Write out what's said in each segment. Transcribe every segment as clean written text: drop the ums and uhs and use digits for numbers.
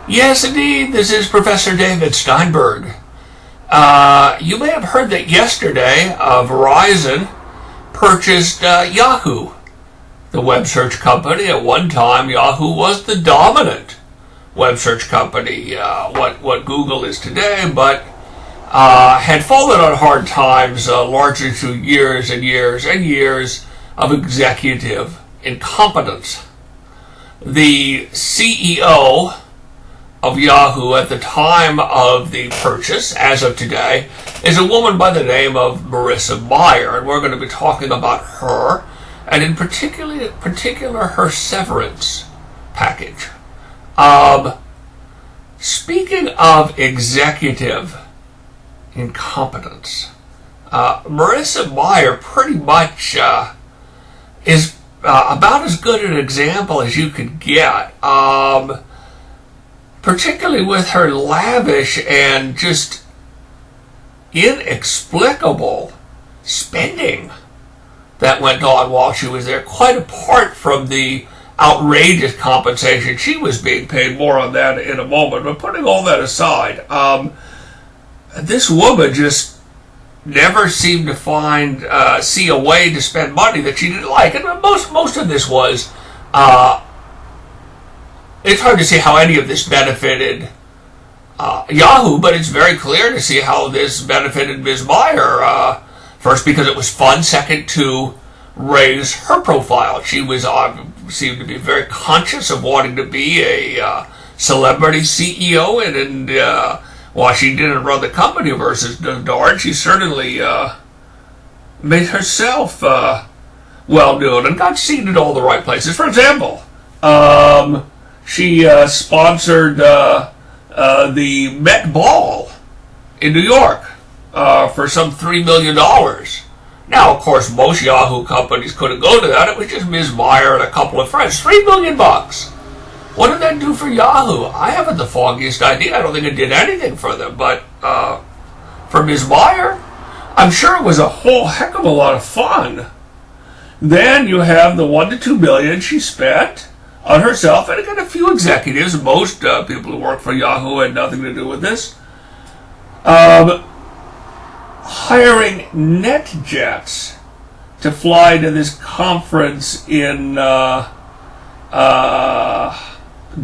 Yes, indeed, this is Professor David Steinberg. You may have heard that yesterday Verizon purchased Yahoo, the web search company. At one time, Yahoo was the dominant web search company, what Google is today, but had fallen on hard times largely through years and years and years of executive incompetence. The CEO of Yahoo at the time of the purchase, as of today, is a woman by the name of Marissa Mayer, and we're going to be talking about her, and in particular her severance package. Speaking of executive incompetence, Marissa Mayer pretty much is about as good an example as you could get. Particularly with her lavish and just inexplicable spending that went on while she was there, quite apart from the outrageous compensation she was being paid. More on that in a moment. But putting all that aside, this woman just never seemed to see a way to spend money that she didn't like. And most of this was it's hard to see how any of this benefited Yahoo, but it's very clear to see how this benefited Ms. Mayer. First, because it was fun. Second, to raise her profile. She was seemed to be very conscious of wanting to be a celebrity CEO, and while she didn't run the company versus darn, she certainly made herself well known and got seen in all the right places. For example, she sponsored the Met Ball in New York for some $3 million. Now, of course, most Yahoo companies couldn't go to that. It was just Ms. Mayer and a couple of friends. $3 million. What did that do for Yahoo? I haven't the foggiest idea. I don't think it did anything for them. But for Ms. Mayer, I'm sure it was a whole heck of a lot of fun. Then you have the $1 to $2 million she spent on herself, and again, a few executives. Most people who work for Yahoo had nothing to do with this. Hiring NetJets to fly to this conference in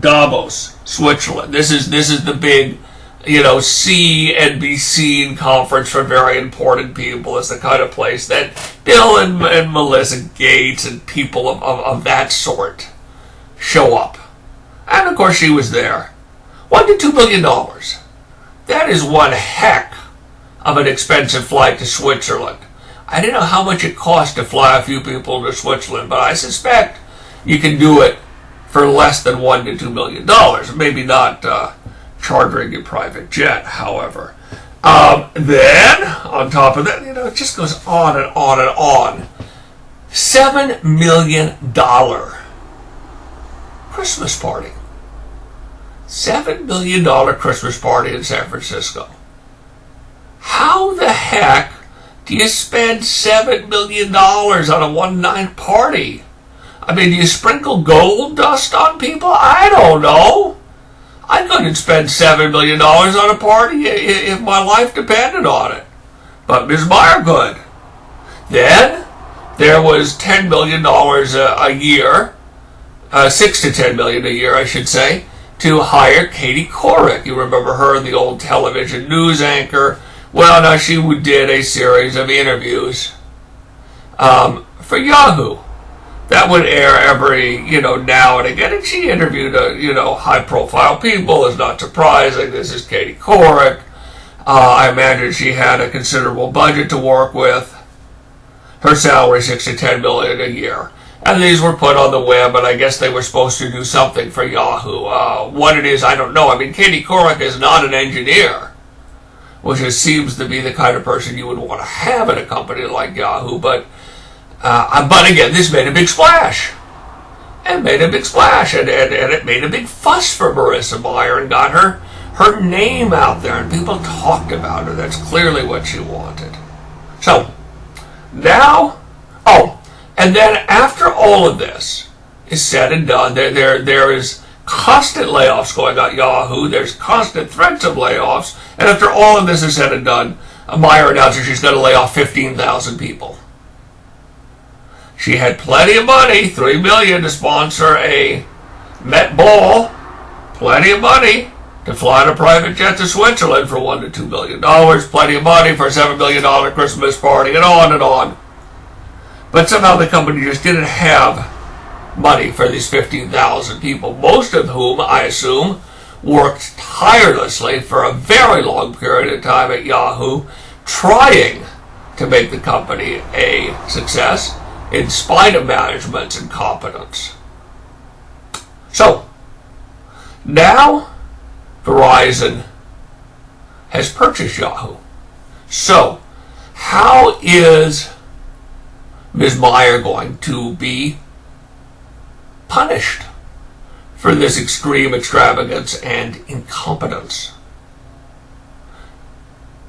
Davos, Switzerland. This is the big, see and be seen conference for very important people. It's the kind of place that Bill and Melissa Gates and people of that sort show up. And of course she was there. $1 to $2 million. That is one heck of an expensive flight to Switzerland. I don't know how much it costs to fly a few people to Switzerland, but I suspect you can do it for less than $1 to $2 million. Maybe not chartering your private jet, however. Then, on top of that, it just goes on and on and on. $7 million Christmas party. $7 million Christmas party in San Francisco. How the heck do you spend $7 million on a one-night party? I mean, do you sprinkle gold dust on people? I don't know. I couldn't spend $7 million on a party if my life depended on it. But Ms. Mayer could. Then there was $10 million a year, $6 to $10 million a year, I should say, to hire Katie Couric. You remember her, the old television news anchor. Well, now she did a series of interviews for Yahoo that would air every, now and again. And she interviewed, high-profile people. It's not surprising. This is Katie Couric. I imagine she had a considerable budget to work with. Her salary, $6 to $10 million a year. And these were put on the web, and I guess they were supposed to do something for Yahoo. What it is, I don't know. I mean, Katie Couric is not an engineer, which seems to be the kind of person you would want to have in a company like Yahoo. But again, this made a big splash. And it made a big splash, and it made a big fuss for Marissa Mayer and got her name out there, and people talked about her. That's clearly what she wanted. So, now, and then after all of this is said and done, there is constant layoffs going on at Yahoo. There's constant threats of layoffs. And after all of this is said and done, Mayer announces she's going to lay off 15,000 people. She had plenty of money, $3 million, to sponsor a Met Ball. Plenty of money to fly in a private jet to Switzerland for $1 to $2 million. Plenty of money for a $7 million Christmas party, and on and on. But somehow the company just didn't have money for these 15,000 people, most of whom, I assume, worked tirelessly for a very long period of time at Yahoo, trying to make the company a success in spite of management's incompetence. So, now Verizon has purchased Yahoo. So, how is Ms. Mayer going to be punished for this extreme extravagance and incompetence?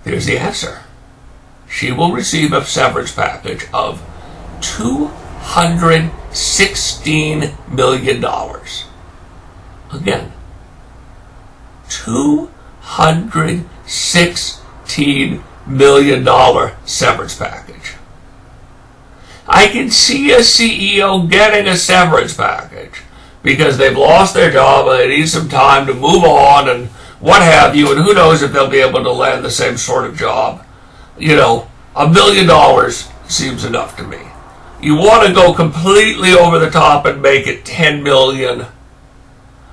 There's the answer. She will receive a severance package of $216 million. Again, $216 million severance package. I can see a CEO getting a severance package because they've lost their job and they need some time to move on and what have you, and who knows if they'll be able to land the same sort of job. You know, $1 million seems enough to me. You want to go completely over the top and make it $10 million,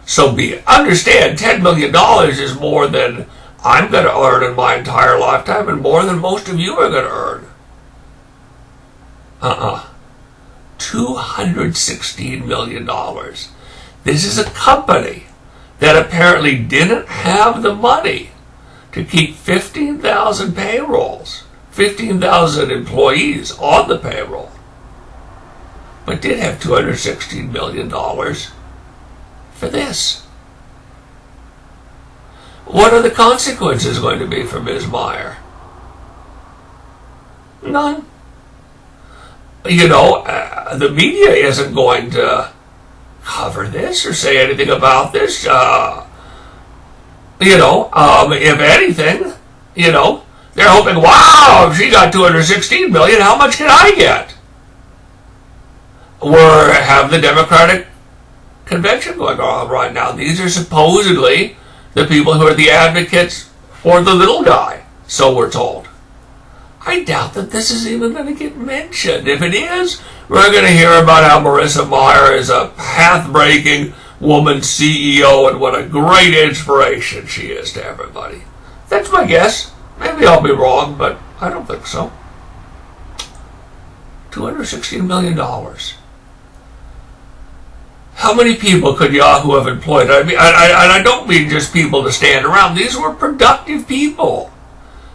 so be it. Understand, $10 million is more than I'm going to earn in my entire lifetime and more than most of you are going to earn. $216 million. This is a company that apparently didn't have the money to keep 15,000 payrolls, 15,000 employees on the payroll, but did have $216 million for this. What are the consequences going to be for Ms. Mayer? None. You know, the media isn't going to cover this or say anything about this. If anything, they're hoping, wow, if she got $216 million, how much can I get? Or have the Democratic convention going on right now. These are supposedly the people who are the advocates for the little guy, so we're told. I doubt that this is even going to get mentioned. If it is, we're going to hear about how Marissa Mayer is a path-breaking woman CEO and what a great inspiration she is to everybody. That's my guess. Maybe I'll be wrong, but I don't think so. $216 million. How many people could Yahoo have employed? I mean, I don't mean just people to stand around. These were productive people.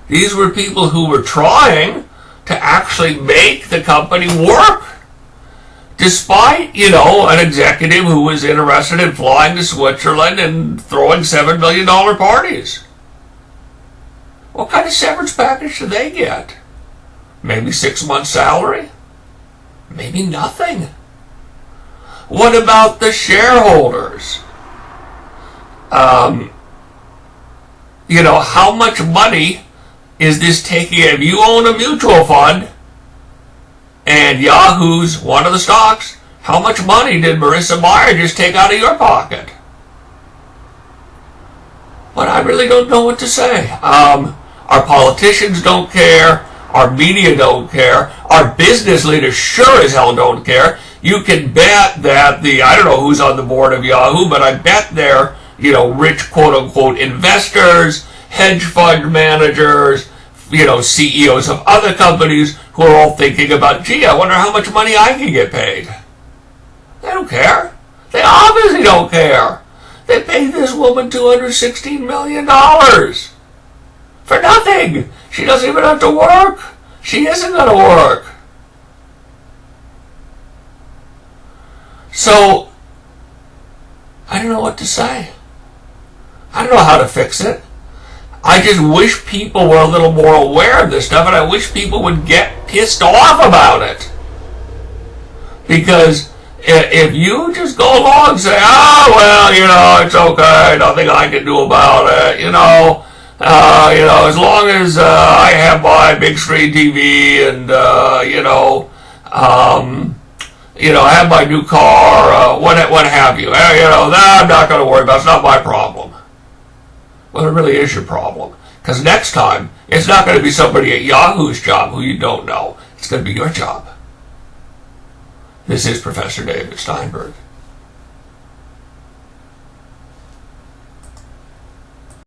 These were people who were trying to actually make the company work. Despite, an executive who was interested in flying to Switzerland and throwing $7 million parties. What kind of severance package do they get? Maybe 6 months' salary? Maybe nothing. What about the shareholders? How much money is this taking? If you own a mutual fund and Yahoo's one of the stocks, how much money did Marissa Mayer just take out of your pocket? But I really don't know what to say. Our politicians don't care. Our media don't care. Our business leaders sure as hell don't care. You can bet that I don't know who's on the board of Yahoo, but I bet they're, rich quote-unquote investors, hedge fund managers, CEOs of other companies who are all thinking about, gee, I wonder how much money I can get paid. They don't care. They obviously don't care. They paid this woman $216 million for nothing. She doesn't even have to work. She isn't going to work. So, I don't know what to say. I don't know how to fix it. I just wish people were a little more aware of this stuff, and I wish people would get pissed off about it. Because If you just go along and say, oh, well, it's okay, nothing I can do about it, as long as I have my big screen TV and, I have my new car, what have you, I'm not going to worry about it. It's not my problem. Well, it really is your problem. Because next time, it's not going to be somebody at Yahoo's job who you don't know. It's going to be your job. This is Professor David Steinberg.